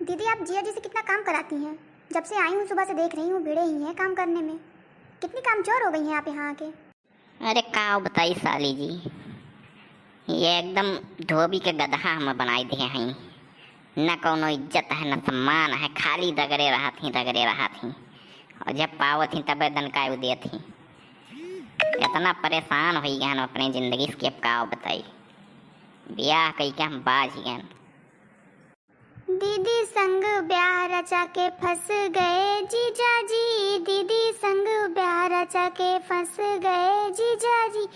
दीदी आप जिया जी से कितना काम कराती हैं। जब से आई हूँ सुबह से देख रही हूँ, भिड़े ही हैं काम करने में। कितनी कामचोर हो गई हैं आप यहाँ आके। अरे का बताई साली जी, ये एकदम धोबी के गधा हम बनाई दिए हैं। न कोनो इज्जत है न सम्मान है, खाली दगड़े रहा थी। और जब पावत थी तब दनकाय उदय थी। इतना परेशान हो गए हम अपने जिंदगी से, अब का बताई। ब्याह कई के हम बाज गए। दीदी संग ब्याह रचा के फंस गए जीजा जी, दीदी संग ब्याह रचा के फंस गए जीजा जी।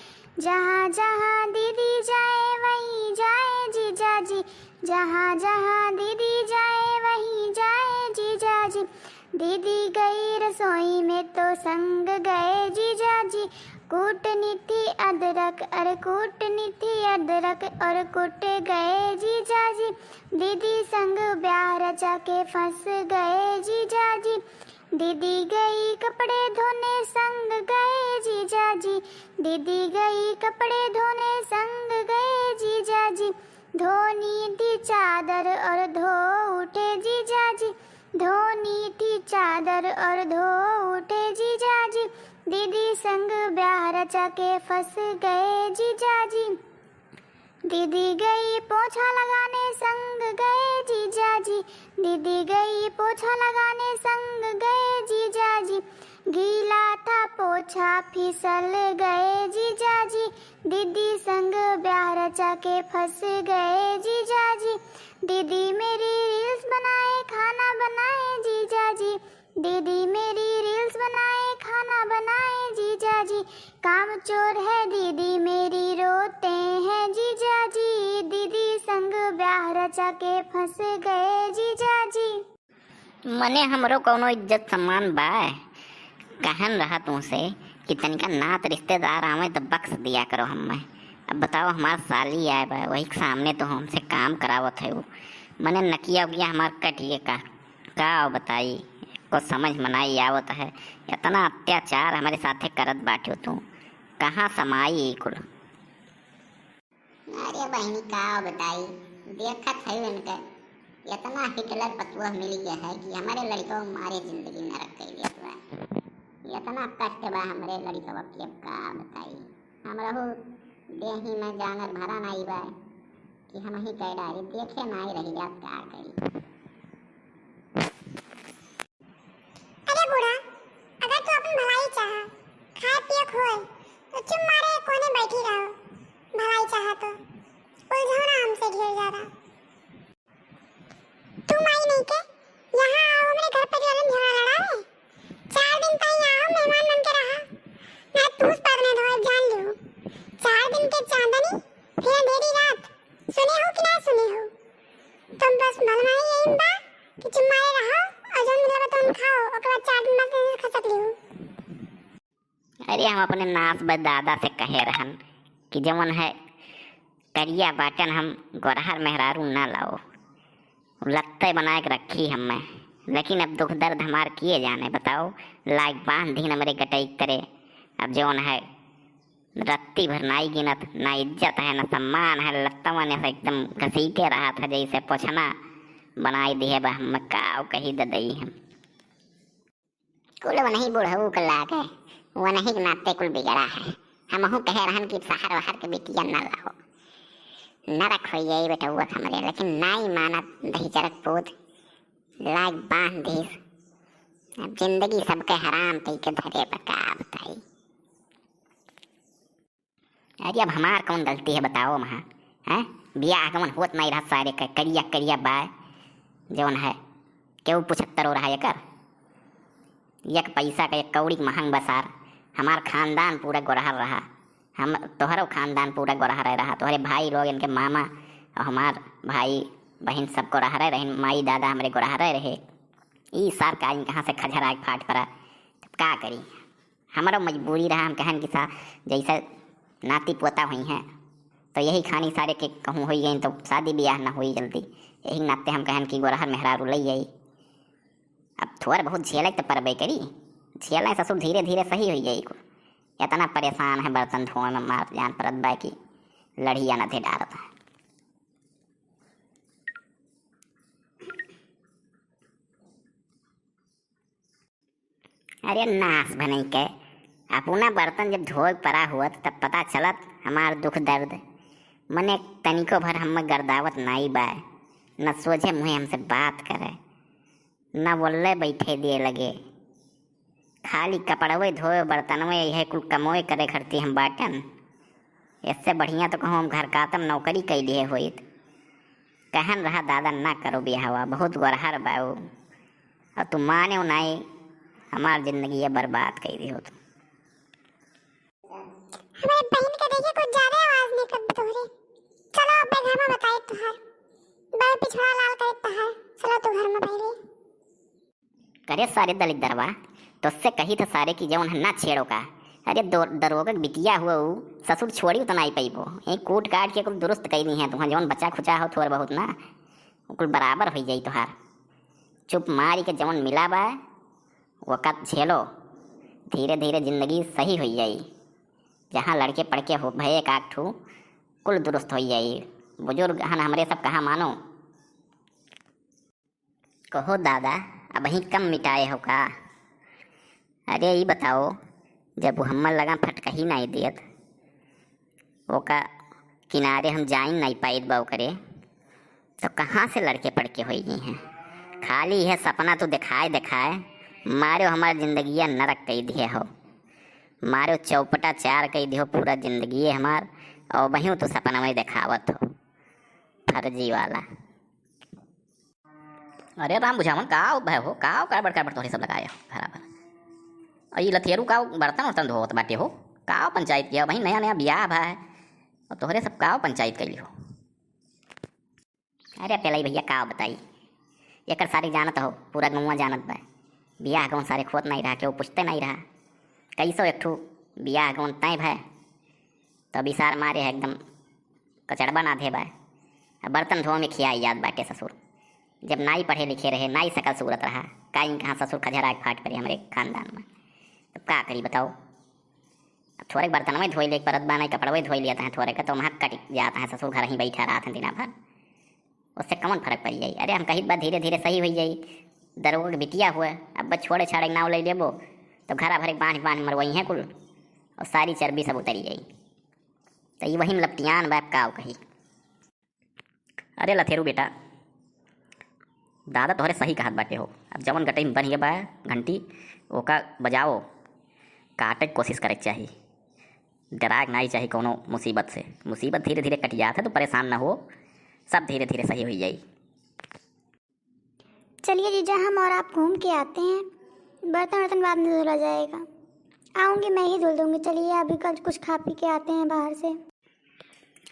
जहाँ जहाँ दीदी जाए वहीं जाए जीजा जी, जहाँ जहाँ दीदी जाए वहीं जाए जीजा जी। दीदी गई रसोई में तो संग गए जीजा जी। कूटनीति अदरक और कूटनीति अदरक और कुट गए जीजा जी। दीदी संग ब्याह रचा के फंस गए जीजा जी। दीदी गई कपड़े धोने संग गए जीजा जी, दीदी गई कपड़े धोने संग गए जीजा जी। धोनी थी चादर और धो उठे जीजा जी, धोनी थी चादर और धो उठे जीजा जी। दीदी संग ब्याह रचा के फंस गए जीजा जी। दीदी गई पोछा लगाने संग गए जीजा जी, दीदी गई पोछा लगाने संग गए जीजा जी। गीला था पोछा फिसल गए जीजा जी, दीदी संग ब्याह रचा के फंस गए जीजा जी। दीदी मेरी रील्स बनाए खाना बनाए जीजा जी, दीदी मेरी रील्स बनाए खाना बनाए जीजा जी। काम चोर है दीदी मेरी रोते हैं जीजा जी, दीदी संग ब्याह रचा के फंस गए जीजा जी। मने हमरो कोनो इज्जत सम्मान बा? कहन रहा तुमसे कि तनिका नात रिश्तेदार आवे तो बख्श दिया करो हमें। अब बताओ हमार साली आए बा, वही के सामने तो हमसे काम करावत है वो। मने नकिया उकिया हमार कटिए का बताई को समझ मनाई आवत है। इतना अत्याचार हमारे साथे करत बाटो तू, कहाँ समाई कुल। अरे बहनी का बताई, देखत है उनका इतना हिटलर पतुआ मिल गया है कि हमारे लड़कों मारे जिंदगी नरक कर दिया हुआ। इतना कष्ट बा हमारे लड़कों की, अब का बताई। हम रहू देही में जानर भरा नहीं बा कि हम ही कह डाली देखे नहीं रही जात का करी। अरे बूढ़ा, अगर तू अपनी भलाई चाह, खाए पिए खोए तो चुप मारे कोने बैठी रहो। भलाई चाह तो उलझो ना हमसे ढेर ज्यादा। तुम आई नहीं के यहाँ आओ हमारे घर पर जलन झगड़ा लड़ावे। 4 दिन तक आओ मेहमान बन के रहा, मैं पूछ पड़ने धोए जान लियो। 4 दिन के चांदनी फिर अंधेरी रात, सुने हो कि ना सुने हो? तुम बस भलमाई यही बा कि चुप मारे रहो और जो मिला तुम खाओ, ओके बाद 4 दिन बाद खसक लियो। अरे हम अपने नास दादा से कहे रहन कि जवन है करिया बाटन हम गोरहर मेहरारू ना लाओ, लत्ते बना के रखी हमें। लेकिन अब दुख दर्द हमार किए जाने बताओ। लाइक बांध दी हमारे गटई करे। अब जौन है रत्ती भर नाई गिनत, ना इज्जत है ना सम्मान है। लत्ता मैंने से एकदम घसीटे रहा था जैसे पोछना बनाई दी है बा हम का कही दई हम। कुल वही बुढ़ऊ के लागे वही के नाते कुल बिगड़ा है। हम कहे रहन कि शहर वहर के बेटिया न लाओ, नरक हो यही बेटा हुआ हमारे। लेकिन नाई माना दही चरक पोत लाग बांध दीस। अब जिंदगी सबके हराम कई के धरे बका बताई। अरे अब हमार कौन गलती है बताओ महा है? ब्याह कौन होत नहीं रहा सारे करिया करिया बाय जौन है क्यों 75 हो रहा है कर एक पैसा का एक कौड़ी महंग बसार। हमार खानदान पूरा गोरहर रहा, हम तोहरो खानदान पूरा गोरहर रहा। तोहरे भाई लोग इनके मामा और हमार भाई बहन सब गोरहर रहे, माई दादा हमारे गोरहर रहे। ई सार का कहाँ से खजर आग फाट पड़ा, तब का करी। हमारा मजबूरी रहा, हम कहन कि सा जैसा नाती पोता हुई हैं तो यही खानी सारे के कहूँ हो गई तो शादी ब्याह ना हुई जल्दी। यही नाते हम कहन कि गोरहर मेहरारू लई आई। अब थोड़ा बहुत झेल तो परबे करी, झेल ससुर धीरे धीरे सही हो जाई। इतना परेशान है बर्तन धोए में मार जान परत बा की लड़िया न थे डारत है। अरे नाश भनई के अपना बर्तन जब धोए पड़ा हुआ तब पता चलत हमार दुख दर्द। मने तनिको भर हम गर्दावत नाई बाय, न सोझे मुँहे हमसे बात करे, न बोले बैठे दिए लगे। खाली कपड़वे धोए बर्तनवे यह कुल कमोए करे खरती हम बाटन। इससे बढ़िया तो कहूँ हम घर का तम नौकरी कैलिए होइत। कहन रहा दादा ना करो बिहावा, बहुत गोरहर बाऊ, और तुम माने हो नाई हमार जिंदगी ये बर्बाद कर दी हो तुम। हमारे बहन का देखिए कुछ ज्यादा आवाज निकल तोहरे। चलो अब घर में बताए तुहार बड़ पिछड़ा लाल करे तहार। चलो तू घर में पहले करे सारे दलित दरवा तो उससे कही था सारे की जवन ना छेड़ो का। अरे दरोगा बिटिया हुआ ससुर छोड़ी तो नहीं पैबो, एक कूट काट के कुल दुरुस्त कई नहीं है। तुम्हारा जवन बच्चा खुचा हो थोड़ा बहुत ना कुल बराबर हो जाई तुहार। चुप मारी के जवन मिला बा वक़्त झेलो, धीरे धीरे जिंदगी सही हो जाई। जहाँ लड़के पड़के हो भये काट ठू कुल दुरुस्त हो जाई। बुजुर्ग हन हमरे सब कहाँ मानो। कहो दादा अब ही कम मिटाए हो का। अरे ये बताओ जब वो हमर लगा फटका ही नहीं दियत ओका किनारे हम जाइन नहीं पाइत बा करे, तो कहाँ से लड़के पड़के हो गई हैं। खाली यह सपना तो दिखाए मारो हमार जिंदगिया नरक कई दिए हो, मारो चौपटा चार कई दियो पूरा जिंदगी हमार। और वहीं तो सपना में दिखावत हो फर्जी वाला। अरे राम बुझावन काव भय हो काव काबर तोहरे सब लगाए हो बराबर। और ये लथेरू काव बर्तन वर्तन धोत बाटे हो काव पंचायत किया वहीं नया नया बियाह भा है और तोहरे सब काव पंचायत कैली हो। अरे पहले भैया काव बताई एक सारी जानत हो पूरा गौवा जानत बा। बियाह कौन सारे खोत नहीं रहा, केहू पूछते नहीं रहा। कैसो एक ठू बियाह कौन तय भय तो विसार मारे है एकदम कचड़बा ना धे बा। बर्तन धो में खियाई याद बाटे ससुर जब नाई पढ़े लिखे रहे, नाई सकल सूरत रहा। काई कहाँ ससुर खजरा फाट पड़े हमारे खानदान में, तब क्या करी बताओ। अब थोड़े बर्तन में धोई ले परत बाना कपड़ा धोई लिया है थोड़े का तो वहाँ कट जाता है। ससुर घर ही बैठा रहा था दिना भर, उससे कौन फर्क पड़ जाई। अरे हम कहीं बात धीरे धीरे सही हो जाई। दरोगा के बिटिया हुआ अब बस छोड़े छाड़े नाव ले लेबो तो घरा भरे बांध मरवई है कुल और सारी चर्बी सब उतरी जाई। तो ये वही लपटियान बाप का कही। अरे लथेरू बेटा दादा तोहरे सही कहत बाटे हो। अब जवन गटई में बन गया बा घंटी ओका बजाओ काटे की कोशिश करे चाहिए। डराग नहीं चाहिए कोनो मुसीबत से। मुसीबत धीरे धीरे कट जाता है तो परेशान ना हो, सब धीरे धीरे सही हो जाई। चलिए जीजा हम और आप घूम के आते हैं। बर्तन वर्तन बाद में धुला जाएगा, आऊँगी मैं ही धुल दूँगी। चलिए अभी कल कुछ खा पी के आते हैं बाहर से।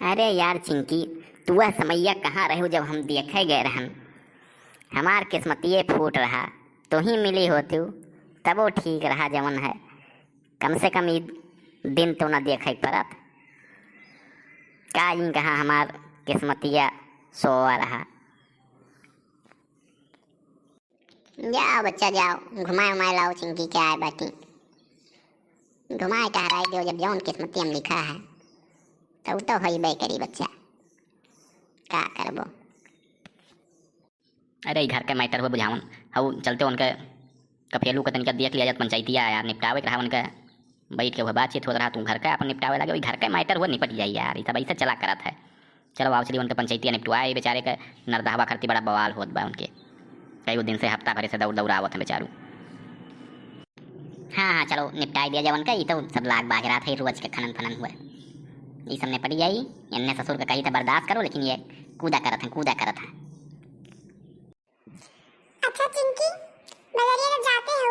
अरे यार चिंकी तू वह समैया कहाँ रहो जब हम देखे गए रहन। हमार किस्मतिये फूट रहा तो ही मिली होती तब वो ठीक रहा जवन है। कम से कम दिन तो न देखे पड़त का कहाँ हमार किस्मतिया सोआ रहा। जाओ बच्चा जाओ घुमाए उमाए लाओ चिंकी के आए बाटी घुमाए टहराए दो। जब जौन किस्मती हम लिखा है तो हई बे करी बच्चा का करबो। अरे घर के मैटर हुए बुझावन हऊ चलते उनके कफेलू का तनिका देख लिया जात पंचायतिया यार निपटावे रहा उनका बैठ के वह बातचीत हो रहा तू घर का अपन निपटावे लगे वही घर का मैटर हुआ निपट जाए यार। ये सब ऐसे चला करत है। चलो आओ चलिए उनके पंचायतिया निपटवाए बेचारे का नरदहवा करती बड़ा बवाल होत बा उनके कई दिन से हफ्ता भरे से दौड़ावत है बेचारू। हाँ चलो निपटाई दिया जवन का ये तो सब लाग बाज रहा था रोज के खनन फनन हुआ ये सब निपट जाई। इन्ने ससुर का कही था बर्दाश्त करो लेकिन ये कूदा करत है। अच्छा चिंकी मलेरिया जब जाते हो